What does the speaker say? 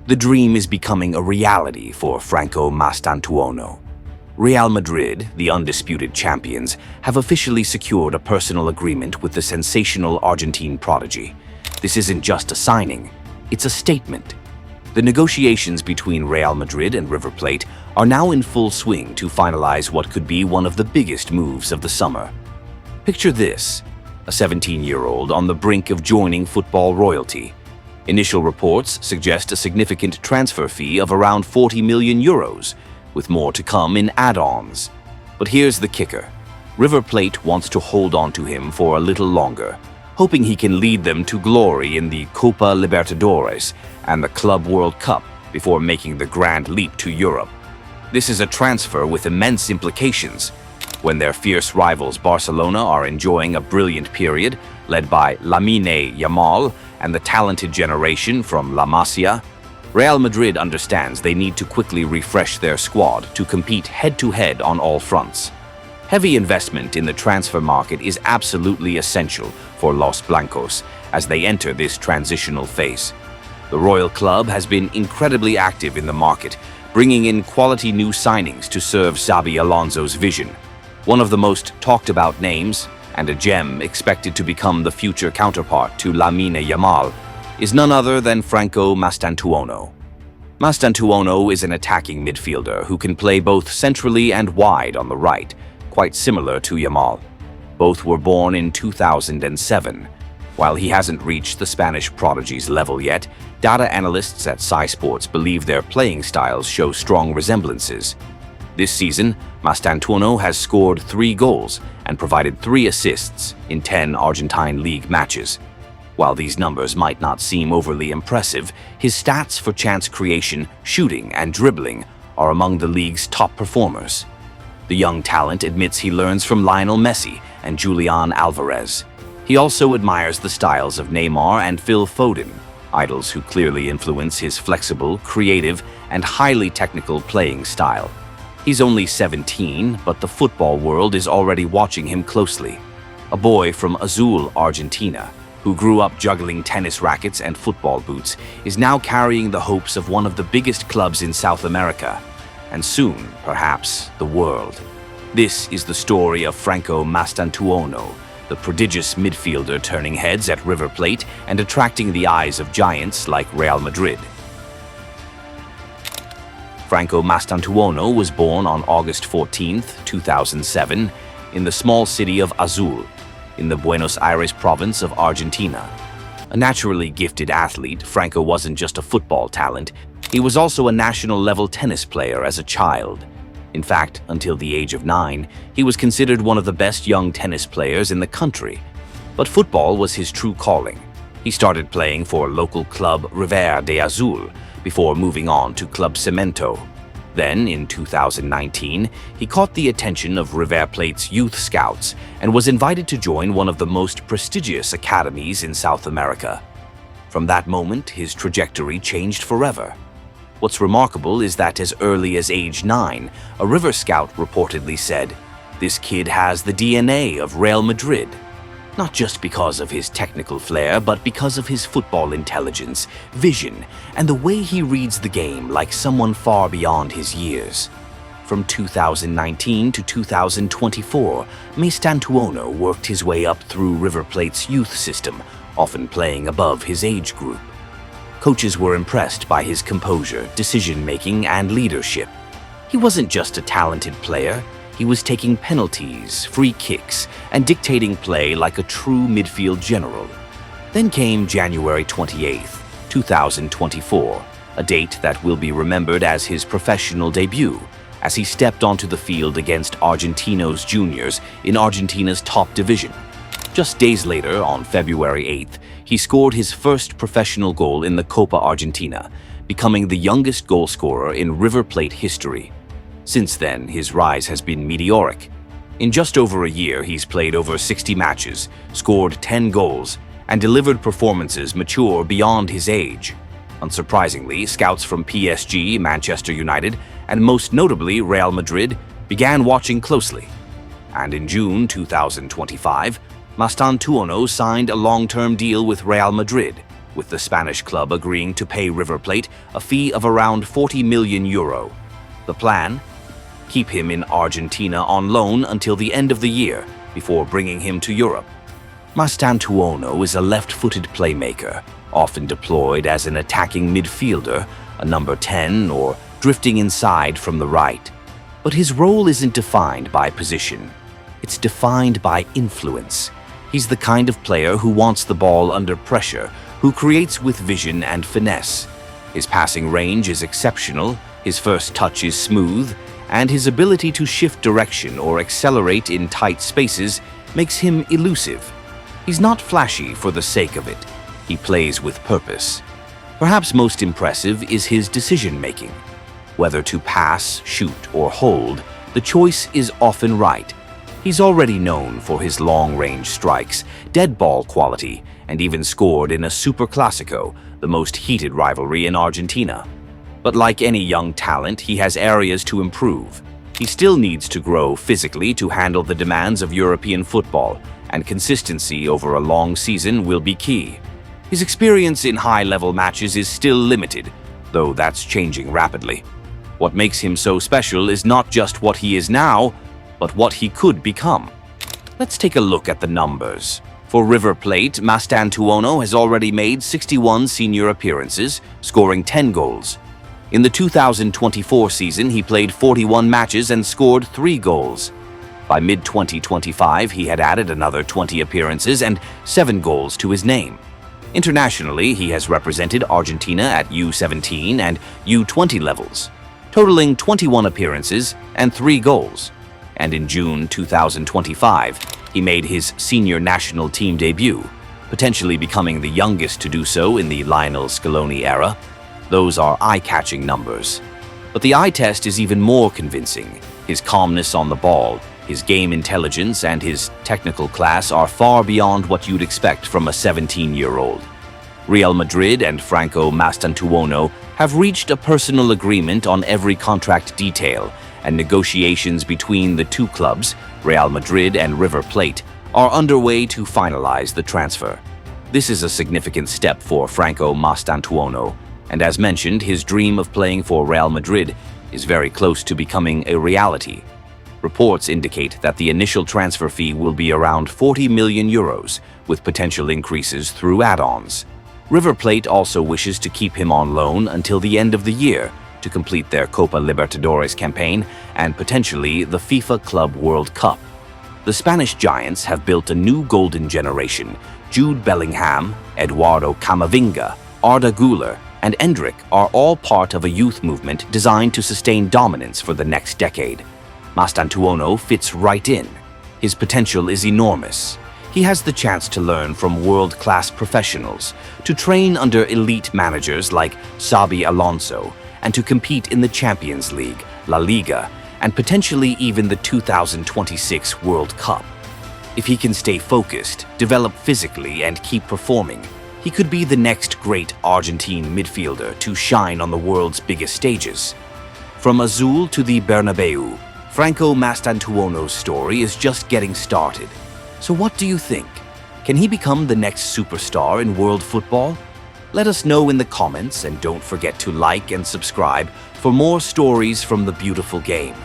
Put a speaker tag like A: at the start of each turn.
A: The dream is becoming a reality for Franco Mastantuono. Real Madrid, the undisputed champions, have officially secured a personal agreement with the sensational Argentine prodigy. This isn't just a signing, it's a statement. The negotiations between Real Madrid and River Plate are now in full swing to finalize what could be one of the biggest moves of the summer. Picture this, a 17-year-old on the brink of joining football royalty. Initial reports suggest a significant transfer fee of around 40 million euros, with more to come in add-ons. But here's the kicker. River Plate wants to hold on to him for a little longer, hoping he can lead them to glory in the Copa Libertadores and the Club World Cup before making the grand leap to Europe. This is a transfer with immense implications. When their fierce rivals Barcelona are enjoying a brilliant period, led by Lamine Yamal and the talented generation from La Masia, Real Madrid understands they need to quickly refresh their squad to compete head-to-head on all fronts. Heavy investment in the transfer market is absolutely essential for Los Blancos as they enter this transitional phase. The Royal Club has been incredibly active in the market, bringing in quality new signings to serve Xabi Alonso's vision. One of the most talked about names, and a gem expected to become the future counterpart to Lamine Yamal, is none other than Franco Mastantuono. Mastantuono is an attacking midfielder who can play both centrally and wide on the right, quite similar to Yamal. Both were born in 2007. While he hasn't reached the Spanish prodigy's level yet, data analysts at Sky Sports believe their playing styles show strong resemblances. This season, Mastantuono has scored 3 goals and provided 3 assists in 10 Argentine league matches. While these numbers might not seem overly impressive, his stats for chance creation, shooting, and dribbling are among the league's top performers. The young talent admits he learns from Lionel Messi and Julian Alvarez. He also admires the styles of Neymar and Phil Foden, idols who clearly influence his flexible, creative, and highly technical playing style. He's only 17, but the football world is already watching him closely. A boy from Azul, Argentina, who grew up juggling tennis rackets and football boots, is now carrying the hopes of one of the biggest clubs in South America, and soon, perhaps, the world. This is the story of Franco Mastantuono, the prodigious midfielder turning heads at River Plate and attracting the eyes of giants like Real Madrid. Franco Mastantuono was born on August 14, 2007, in the small city of Azul, in the Buenos Aires province of Argentina. A naturally gifted athlete, Franco wasn't just a football talent, he was also a national-level tennis player as a child. In fact, until the age of 9, he was considered one of the best young tennis players in the country. But football was his true calling. He started playing for local club River de Azul before moving on to Club Cemento. Then, in 2019, he caught the attention of River Plate's youth scouts and was invited to join one of the most prestigious academies in South America. From that moment, his trajectory changed forever. What's remarkable is that as early as age 9, a River scout reportedly said, "This kid has the DNA of Real Madrid." Not just because of his technical flair, but because of his football intelligence, vision, and the way he reads the game like someone far beyond his years. From 2019 to 2024, Mastantuono worked his way up through River Plate's youth system, often playing above his age group. Coaches were impressed by his composure, decision-making, and leadership. He wasn't just a talented player. He was taking penalties, free kicks, and dictating play like a true midfield general. Then came January 28, 2024, a date that will be remembered as his professional debut, as he stepped onto the field against Argentinos juniors in Argentina's top division. Just days later, on February 8th, he scored his first professional goal in the Copa Argentina, becoming the youngest goal scorer in River Plate history. Since then, his rise has been meteoric. In just over a year, he's played over 60 matches, scored 10 goals, and delivered performances mature beyond his age. Unsurprisingly, scouts from PSG, Manchester United, and most notably Real Madrid began watching closely. And in June 2025, Mastantuono signed a long-term deal with Real Madrid, with the Spanish club agreeing to pay River Plate a fee of around €40 million. The plan? Keep him in Argentina on loan until the end of the year before bringing him to Europe. Mastantuono is a left-footed playmaker, often deployed as an attacking midfielder, a number 10, or drifting inside from the right. But his role isn't defined by position. It's defined by influence. He's the kind of player who wants the ball under pressure, who creates with vision and finesse. His passing range is exceptional, his first touch is smooth, and his ability to shift direction or accelerate in tight spaces makes him elusive. He's not flashy for the sake of it. He plays with purpose. Perhaps most impressive is his decision-making. Whether to pass, shoot, or hold, the choice is often right. He's already known for his long-range strikes, dead ball quality, and even scored in a Super Clásico, the most heated rivalry in Argentina. But like any young talent, he has areas to improve. He still needs to grow physically to handle the demands of European football, and consistency over a long season will be key. His experience in high-level matches is still limited, though that's changing rapidly. What makes him so special is not just what he is now, but what he could become. Let's take a look at the numbers. For River Plate, Mastantuono has already made 61 senior appearances, scoring 10 goals. In the 2024 season, he played 41 matches and scored 3 goals. By mid-2025, he had added another 20 appearances and 7 goals to his name. Internationally, he has represented Argentina at U17 and U20 levels, totaling 21 appearances and 3 goals. And in June 2025, he made his senior national team debut, potentially becoming the youngest to do so in the Lionel Scaloni era. Those are eye-catching numbers. But the eye test is even more convincing. His calmness on the ball, his game intelligence, and his technical class are far beyond what you'd expect from a 17-year-old. Real Madrid and Franco Mastantuono have reached a personal agreement on every contract detail, and negotiations between the two clubs, Real Madrid and River Plate, are underway to finalize the transfer. This is a significant step for Franco Mastantuono, and as mentioned, his dream of playing for Real Madrid is very close to becoming a reality. Reports indicate that the initial transfer fee will be around €40 million, with potential increases through add-ons. River Plate also wishes to keep him on loan until the end of the year to complete their Copa Libertadores campaign and potentially the FIFA Club World Cup. The Spanish Giants have built a new golden generation. Jude Bellingham, Eduardo Camavinga, Arda Güler, and Endrick are all part of a youth movement designed to sustain dominance for the next decade. Mastantuono fits right in. His potential is enormous. He has the chance to learn from world-class professionals, to train under elite managers like Xabi Alonso, and to compete in the Champions League, La Liga, and potentially even the 2026 World Cup. If he can stay focused, develop physically, and keep performing, he could be the next great Argentine midfielder to shine on the world's biggest stages. From Azul to the Bernabéu, Franco Mastantuono's story is just getting started. So what do you think? Can he become the next superstar in world football? Let us know in the comments, and don't forget to like and subscribe for more stories from the beautiful game.